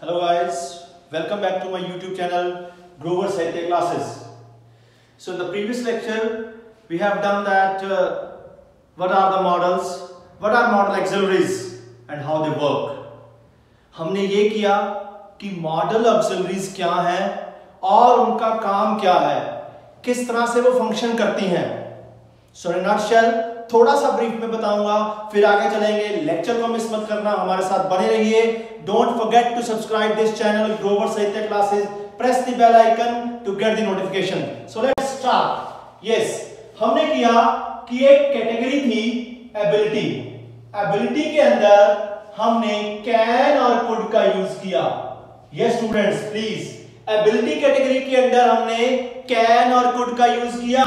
Hello guys, welcome back to my YouTube channel Grover Sahitya Classes. So in the previous lecture we have done that what are the models, what are model auxiliaries and how they work. हमने ये किया कि model auxiliaries क्या हैं और उनका काम क्या है, किस तरह से वो फंक्शन करती हैं. सो इन नटशेल थोड़ा सा ब्रीफ में बताऊंगा, फिर आगे चलेंगे. लेक्चर को मिस मत करना, हमारे साथ बने रहिए. Don't forget to subscribe this channel Grover Sahitya classes. Press the bell icon to get the notification. So let's start. Yes, हमने किया कि एक कैटेगरी थी एबिलिटी. एबिलिटी के अंदर हमने कैन और कुड का यूज किया. Yes students please, ability category के अंदर हमने कैन और कुड का यूज किया.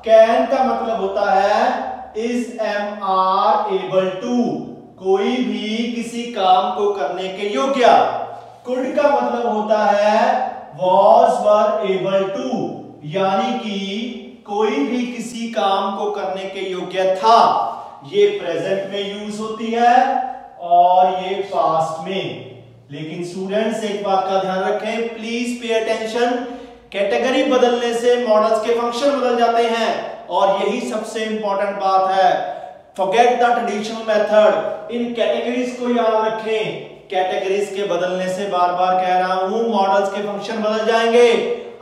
कैन का मतलब होता है is am are able to, कोई भी किसी काम को करने के योग्य. कुड का मतलब होता है वॉज वर एबल टू, यानी कि कोई भी किसी काम को करने के योग्य था. ये प्रेजेंट में यूज होती है और ये पास्ट में. लेकिन स्टूडेंट्स एक बात का ध्यान रखें, प्लीज पे अटेंशन. कैटेगरी बदलने से मॉडल्स के फंक्शन बदल जाते हैं और यही सबसे इंपॉर्टेंट बात है. Forget the traditional method. In categories को याद रखें. कैटेगरीज के बदलने से बार बार कह रहा हूं मॉडल्स के फंक्शन बदल जाएंगे.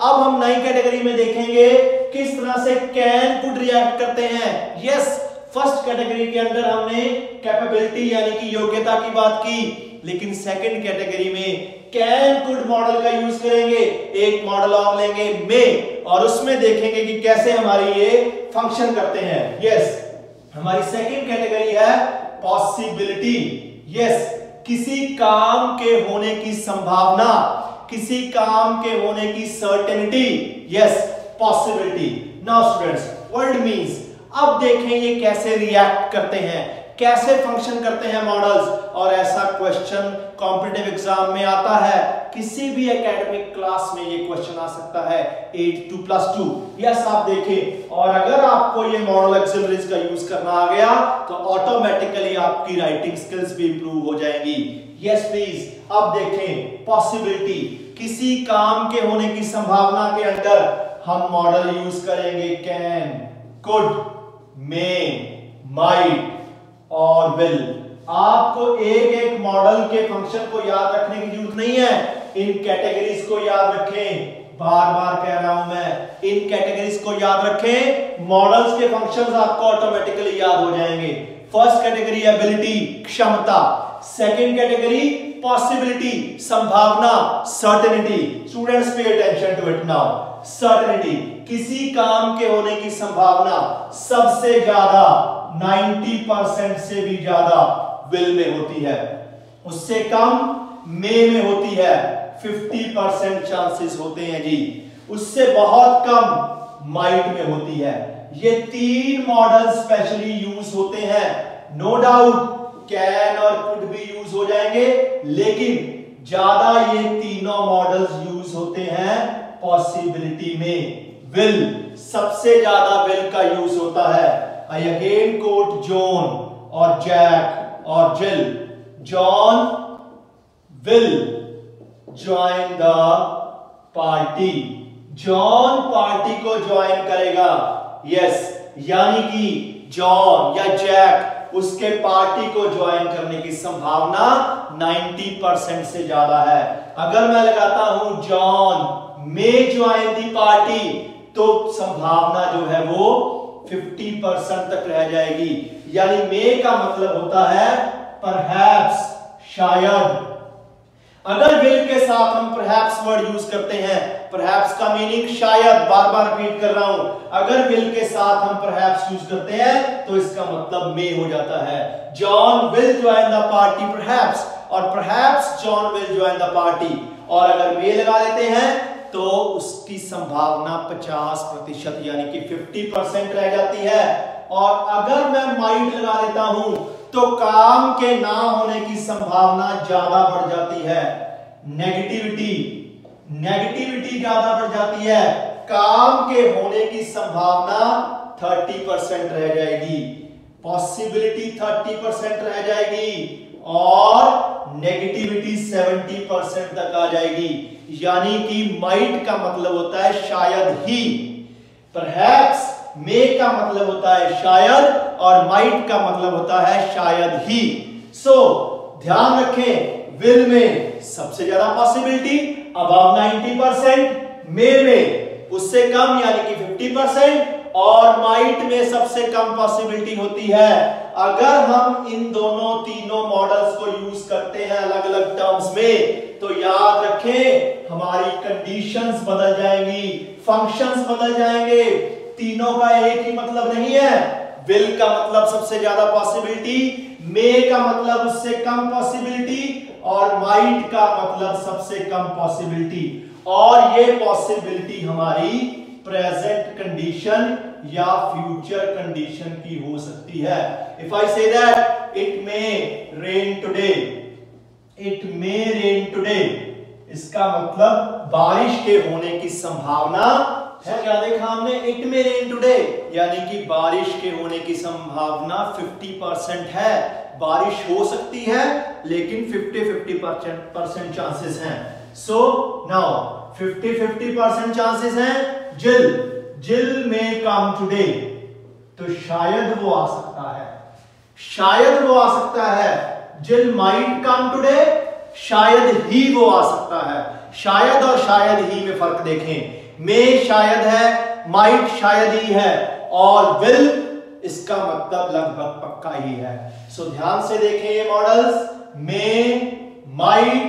अब हम नई कैटेगरी में देखेंगे किस तरह से कैन कुड रिएक्ट करते हैं. यस, फर्स्ट कैटेगरी के अंदर हमने कैपेबिलिटी यानी कि योग्यता की बात की, लेकिन सेकंड कैटेगरी में कैन कुड मॉडल का यूज करेंगे. एक मॉडल और लेंगे मे, और उसमें देखेंगे कि कैसे हमारी ये फंक्शन करते हैं. यस, हमारी सेकंड कैटेगरी है पॉसिबिलिटी. यस, किसी काम के होने की संभावना, किसी काम के होने की certainty. Yes, possibility. Now students, what it means. अब देखें ये कैसे रिएक्ट करते हैं, कैसे फंक्शन करते हैं मॉडल्स. और ऐसा क्वेश्चन कॉम्पिटिटिव एग्जाम में आता है, किसी भी एकेडमिक क्लास में ये क्वेश्चन आ सकता है 8+2. यस, आप देखें, और अगर आपको ये मॉडल ऑक्सिलरीज का यूज करना आ गया तो ऑटोमेटिकली आपकी राइटिंग स्किल्स भी इंप्रूव हो जाएंगी. Yes please. अब देखें पॉसिबिलिटी, किसी काम के होने की संभावना के अंदर हम मॉडल यूज करेंगे कैन, कुड, मे, माइट और विल. आपको एक एक मॉडल के फंक्शन को याद रखने की जरूरत नहीं है. इन कैटेगरीज को याद रखें. बार बार कह रहा हूं मैं, इन कैटेगरीज को याद रखें. मॉडल्स के फंक्शंस आपको ऑटोमेटिकली याद हो जाएंगे. फर्स्ट कैटेगरी एबिलिटी, क्षमता. सेकंड कैटेगरी पॉसिबिलिटी, संभावना, certainty. Students pay attention to it now. Certainty, किसी काम के होने की संभावना सबसे ज्यादा 90% से भी ज्यादा विल में होती है. उससे कम मे में होती है, 50% चांसेस होते हैं जी. उससे बहुत कम माइट में होती है. ये तीन मॉडल स्पेशली यूज होते हैं. नो डाउट कैन और कुड भी यूज हो जाएंगे, लेकिन ज्यादा ये तीनों मॉडल्स यूज होते हैं पॉसिबिलिटी में. विल, सबसे ज्यादा विल का यूज होता है. I again quote John or Jack or Jill. John will join the party. John party को ज्वाइन करेगा. Yes, यानी कि जॉन या जैक, उसके पार्टी को ज्वाइन करने की संभावना 90% से ज्यादा है. अगर मैं लगाता हूं John may join the party, तो संभावना जो है वो 50% तक रह जाएगी. यानी मे का मतलब होता है परहैप्स, शायद. अगर विल के साथ हम परहैप्स वर्ड यूज करते हैं, परहैप्स का मीनिंग शायद, बार बार रिपीट कर रहा हूं. अगर विल के साथ हम परहैप्स यूज करते हैं तो इसका मतलब मे हो जाता है. John will join the party perhaps, और perhaps John will join the party. और अगर मे लगा देते हैं तो उसकी संभावना 50% यानी कि 50% रह जाती है. और अगर मैं माइट लगा देता हूं तो काम के ना होने की संभावना ज्यादा बढ़ जाती है. नेगेटिविटी, नेगेटिविटी ज्यादा बढ़ जाती है. काम के होने की संभावना 30% रह जाएगी. पॉसिबिलिटी 30% रह जाएगी और नेगेटिविटी 70% तक आ जाएगी। यानी कि माइट का मतलब होता है शायद ही, परहैप्स मे का मतलब होता है शायद, और माइट का मतलब होता है शायद ही। सो ध्यान रखें, विल में सबसे ज्यादा पॉसिबिलिटी अबव 90%, मे में उससे कम यानी कि 50%, और माइट में सबसे कम पॉसिबिलिटी होती है। अगर हम इन दोनों तीनों मॉडल्स को यूज करते हैं अलग अलग टर्म्स में, तो याद रखें हमारी कंडीशंस बदल जाएंगी, फंक्शंस बदल जाएंगे। तीनों का एक ही मतलब नहीं है। विल का मतलब सबसे ज्यादा पॉसिबिलिटी, मे का मतलब उससे कम पॉसिबिलिटी, और माइट का मतलब सबसे कम पॉसिबिलिटी। और ये पॉसिबिलिटी हमारी प्रेजेंट कंडीशन या फ्यूचर कंडीशन की हो सकती है। If I say that it may rain today, it may rain today, इसका मतलब बारिश के होने की संभावना है। क्या देखा हमने? इट मे रेन टुडे यानी कि बारिश के होने की संभावना 50% है। बारिश हो सकती है लेकिन 50-50% चांसेस हैं। सो नाउ 50-50% चांसेस हैं। जिल में कम टुडे, तो शायद वो आ सकता है, शायद वो आ सकता है। जिल माइट कम टुडे, शायद ही वो आ सकता है। शायद और शायद ही में फर्क देखें। मे शायद है, माइट शायद ही है, और विल इसका मतलब लगभग पक्का ही है। सो ध्यान से देखें ये मॉडल्स, मे, माइट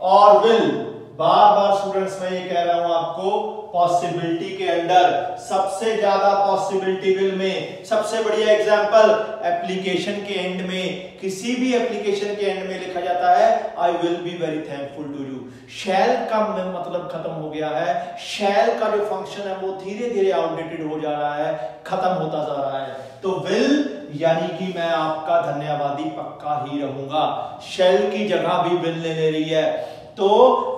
और विल। बार बार स्टूडेंट्स मैं ये कह रहा हूं आपको, पॉसिबिलिटी के अंडर सबसे ज्यादा पॉसिबिलिटी विल में। सबसे बढ़िया एग्जांपल एप्लीकेशन के एंड में, किसी भी एप्लीकेशन के एंड में लिखा जाता है I will be very thankful to you. Shall का मतलब खत्म हो गया है। शैल का जो फंक्शन है वो धीरे धीरे आउटडेटेड हो जा रहा है, खत्म होता जा रहा है। तो विल यानी कि मैं आपका धन्यवादी पक्का ही रहूंगा। शैल की जगह भी विल ले रही है। तो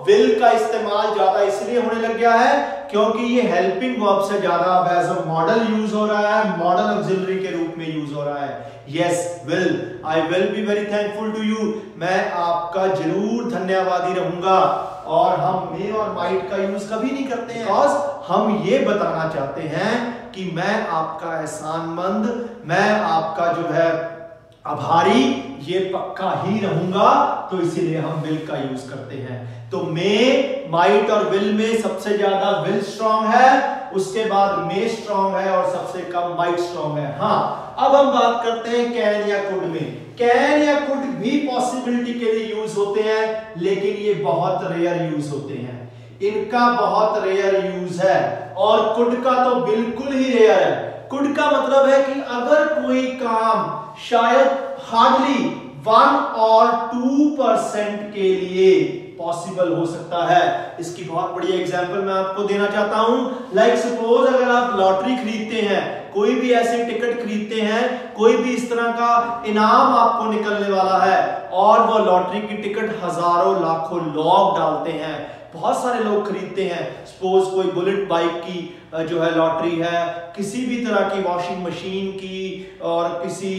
विल का इस्तेमाल ज्यादा इसलिए होने लग गया है क्योंकि ये हेल्पिंग वर्ब से ज्यादा अब एज अ मॉडल यूज हो रहा है, मॉडल ऑक्सिलरी के रूप में यूज हो रहा है। Yes will, I will be very thankful to you, मैं आपका जरूर धन्यवादी रहूंगा। और हम मे और माइट का यूज कभी नहीं करते हैं, बिकॉज हम ये बताना चाहते हैं कि मैं आपका एहसानमंद, मैं आपका जो है आभारी, ये पक्का ही रहूंगा। तो इसीलिए हम विल का यूज करते हैं। तो मे, माइट और विल में सबसे ज्यादा विल स्ट्रांग है, उसके बाद मे स्ट्रांग है, और सबसे कम माइट स्ट्रांग है। हाँ, अब हम बात करते हैं कैन या कुड में। कैन या कुड भी पॉसिबिलिटी के लिए यूज होते हैं, लेकिन ये बहुत रेयर यूज होते हैं। इनका बहुत रेयर यूज है, और कुड का तो बिल्कुल ही रेयर है। कुड का मतलब है कि अगर कोई काम शायद हार्डली 1 और 2% के लिए पॉसिबल हो सकता है। इसकी बहुत बड़ी एग्जांपल मैं आपको देना चाहता हूं। लाइक सपोज अगर आप लॉटरी खरीदते हैं, कोई भी ऐसे टिकट खरीदते हैं, कोई भी इस तरह का इनाम आपको निकलने वाला है, और वो लॉटरी की टिकट हजारों लाखों लोग डालते हैं, बहुत सारे लोग खरीदते हैं। सपोज कोई बुलेट बाइक की जो है लॉटरी है, किसी भी तरह की वॉशिंग मशीन की, और किसी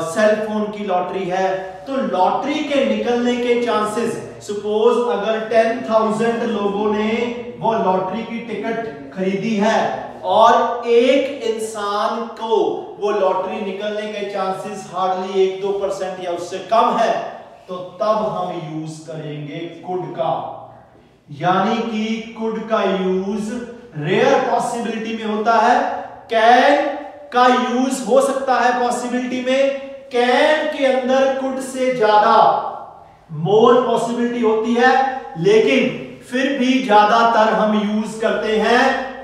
सेल फोन की लॉटरी है। तो लॉटरी के निकलने के चांसेस, सपोज अगर 10,000 लोगों ने वो लॉटरी की टिकट खरीदी है और एक इंसान को वो लॉटरी निकलने के चांसेस हार्डली 1-2% या उससे कम है, तो तब हम यूज करेंगे कुड का। यानी कि कुड का यूज रेयर पॉसिबिलिटी में होता है। कैन का यूज हो सकता है पॉसिबिलिटी में। कैन के अंदर कुड से ज्यादा मोर पॉसिबिलिटी होती है, लेकिन फिर भी ज्यादातर हम यूज करते हैं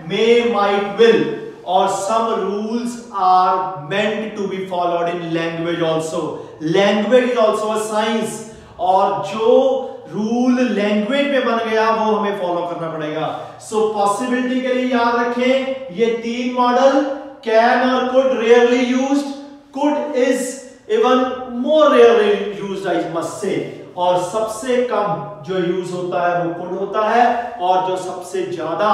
मे, माइट, विल। और some rules are meant to be followed in language also. Language is also a science, और जो रूल लैंग्वेज में बन गया वो हमें फॉलो करना पड़ेगा। सो पॉसिबिलिटी के लिए याद रखें ये तीन मॉडल, कैन और could rarely used, could is even more rarely used I must say, और सबसे कम जो यूज होता है वो कुड होता है, और जो सबसे ज्यादा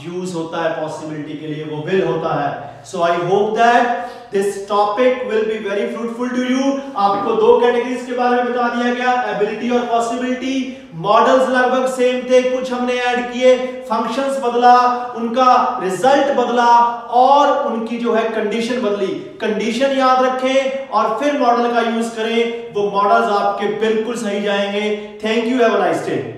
यूज होता है पॉसिबिलिटी के लिए वो विल होता है। So I hope that this topic will be very fruitful to you. आपको दो कैटेगरीज के बारे में बता दिया गया, एबिलिटी और पॉसिबिलिटी। मॉडल्स लगभग सेम थे, कुछ हमने ऐड किए, फंक्शंस बदला, उनका रिजल्ट बदला और उनकी जो है कंडीशन बदली। कंडीशन याद रखें और फिर मॉडल का यूज करें, वो मॉडल्स आपके बिल्कुल सही जाएंगे। Thank you, have a nice day.